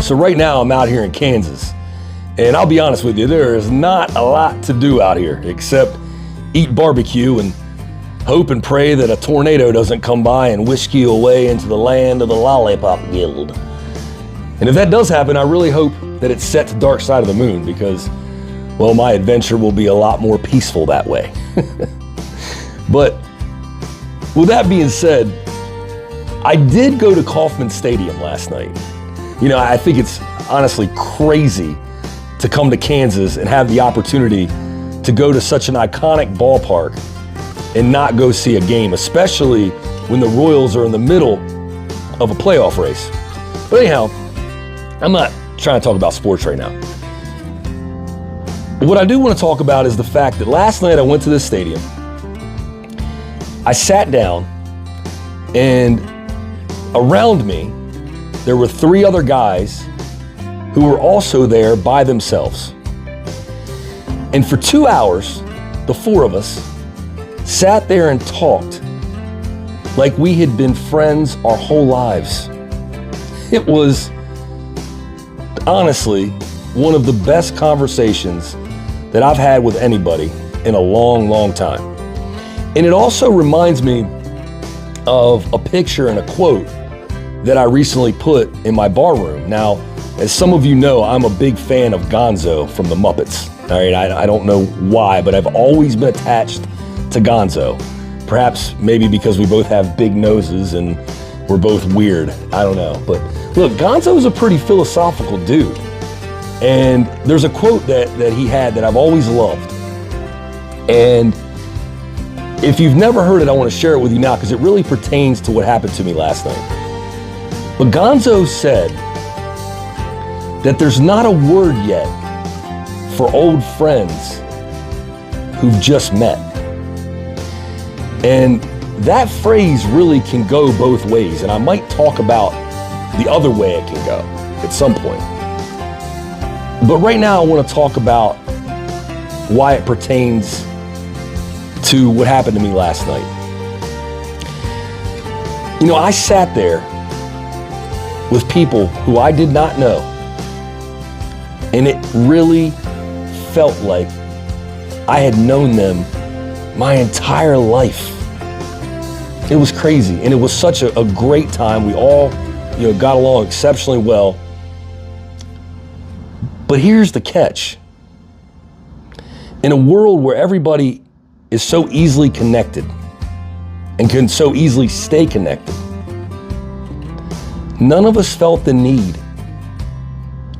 So right now I'm out here in Kansas, and I'll be honest with you, there is not a lot to do out here except eat barbecue and hope and pray that a tornado doesn't come by and whisk you away into the land of the Lollipop Guild. And if that does happen, I really hope that it's set to dark side of the moon because, well, my adventure will be a lot more peaceful that way. But with that being said, I did go to Kauffman Stadium last night. You know, I think it's honestly crazy to come to Kansas and have the opportunity to go to such an iconic ballpark and not go see a game, especially when the Royals are in the middle of a playoff race. But anyhow, I'm not trying to talk about sports right now. What I do want to talk about is the fact that last night I went to this stadium, I sat down, and around me, there were 3 other guys who were also there by themselves. And for 2 hours, the 4 of us sat there and talked like we had been friends our whole lives. It was honestly one of the best conversations that I've had with anybody in a long, long time. And it also reminds me of a picture and a quote that I recently put in my bar room. Now, as some of you know, I'm a big fan of Gonzo from the Muppets. All right, I don't know why, but I've always been attached to Gonzo. Perhaps maybe because we both have big noses and we're both weird. I don't know. But look, Gonzo's a pretty philosophical dude. And there's a quote that he had that I've always loved. And if you've never heard it, I want to share it with you now because it really pertains to what happened to me last night. But Gonzo said that there's not a word yet for old friends who've just met. And that phrase really can go both ways, and I might talk about the other way it can go at some point. But right now I want to talk about why it pertains to what happened to me last night. You know, I sat there with people who I did not know, and it really felt like I had known them my entire life. It was crazy, and it was such a great time. We all, got along exceptionally well. But here's the catch. In a world where everybody is so easily connected and can so easily stay connected, none of us felt the need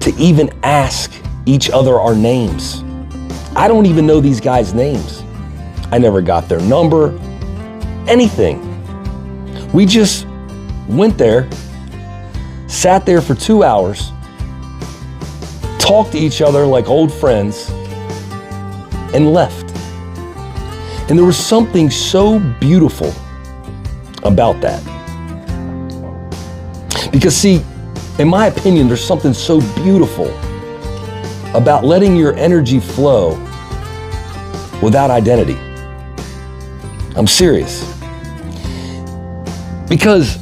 to even ask each other our names. I don't even know these guys' names. I never got their number, anything. We just went there, sat there for 2 hours, talked to each other like old friends, and left. And there was something so beautiful about that. Because see, in my opinion, there's something so beautiful about letting your energy flow without identity. I'm serious. Because,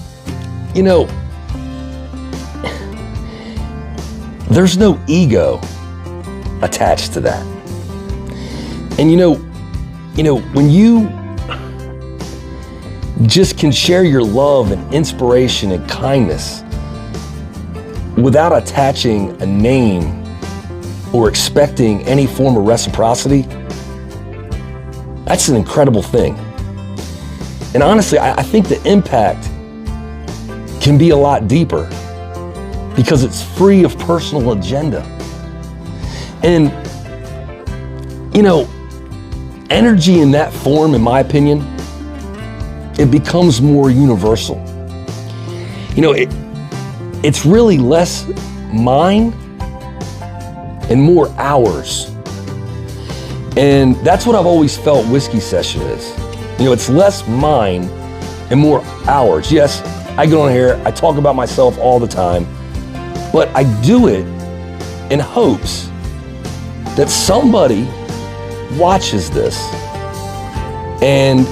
there's no ego attached to that. And when you just can share your love and inspiration and kindness without attaching a name or expecting any form of reciprocity, that's an incredible thing. And honestly, I think the impact can be a lot deeper because it's free of personal agenda. And, energy in that form, in my opinion, it becomes more universal. It's really less mine and more ours. And that's what I've always felt Whiskey Session is. It's less mine and more ours. Yes, I get on here, I talk about myself all the time, but I do it in hopes that somebody watches this and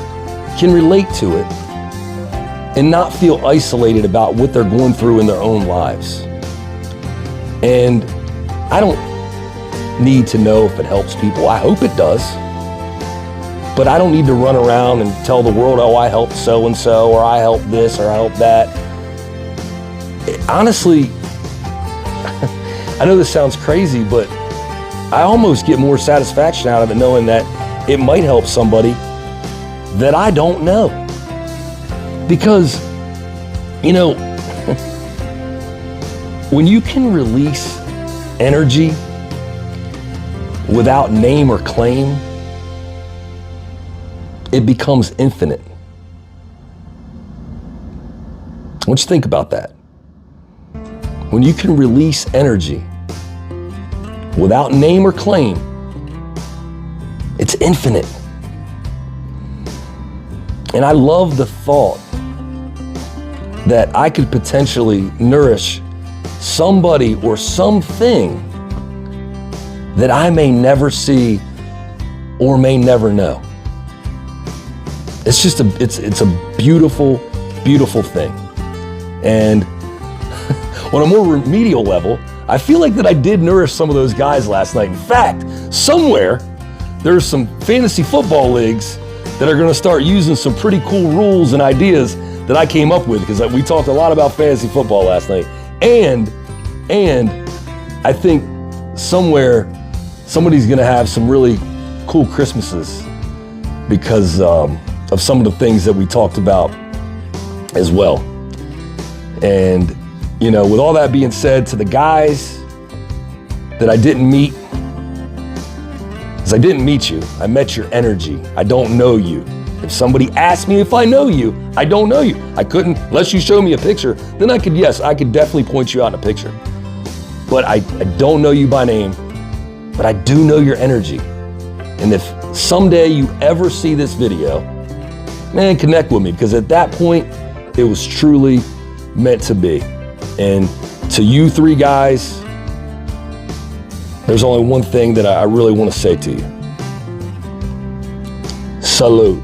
can relate to it and not feel isolated about what they're going through in their own lives. And I don't need to know if it helps people. I hope it does. But I don't need to run around and tell the world, oh, I helped so-and-so, or I helped this, or I helped that. Honestly, I know this sounds crazy, but I almost get more satisfaction out of it knowing that it might help somebody that I don't know. Because, you know, when you can release energy without name or claim, it becomes infinite. I want you to think about that. When you can release energy without name or claim, it's infinite. And I love the thought that I could potentially nourish somebody or something that I may never see or may never know. It's just it's a beautiful, beautiful thing. And on a more remedial level, I feel like that I did nourish some of those guys last night. In fact, somewhere there's some fantasy football leagues that are gonna start using some pretty cool rules and ideas that I came up with, because we talked a lot about fantasy football last night. And I think somewhere somebody's gonna have some really cool Christmases because of some of the things that we talked about as well. And, you know, with all that being said, to the guys that I didn't meet, because I didn't meet you, I met your energy. I don't know you. If somebody asked me if I know you, I don't know you. I couldn't, unless you show me a picture, then I could definitely point you out in a picture. But I don't know you by name, but I do know your energy. And if someday you ever see this video, man, connect with me, because at that point, it was truly meant to be. And to you three guys, there's only one thing that I really want to say to you. Salute.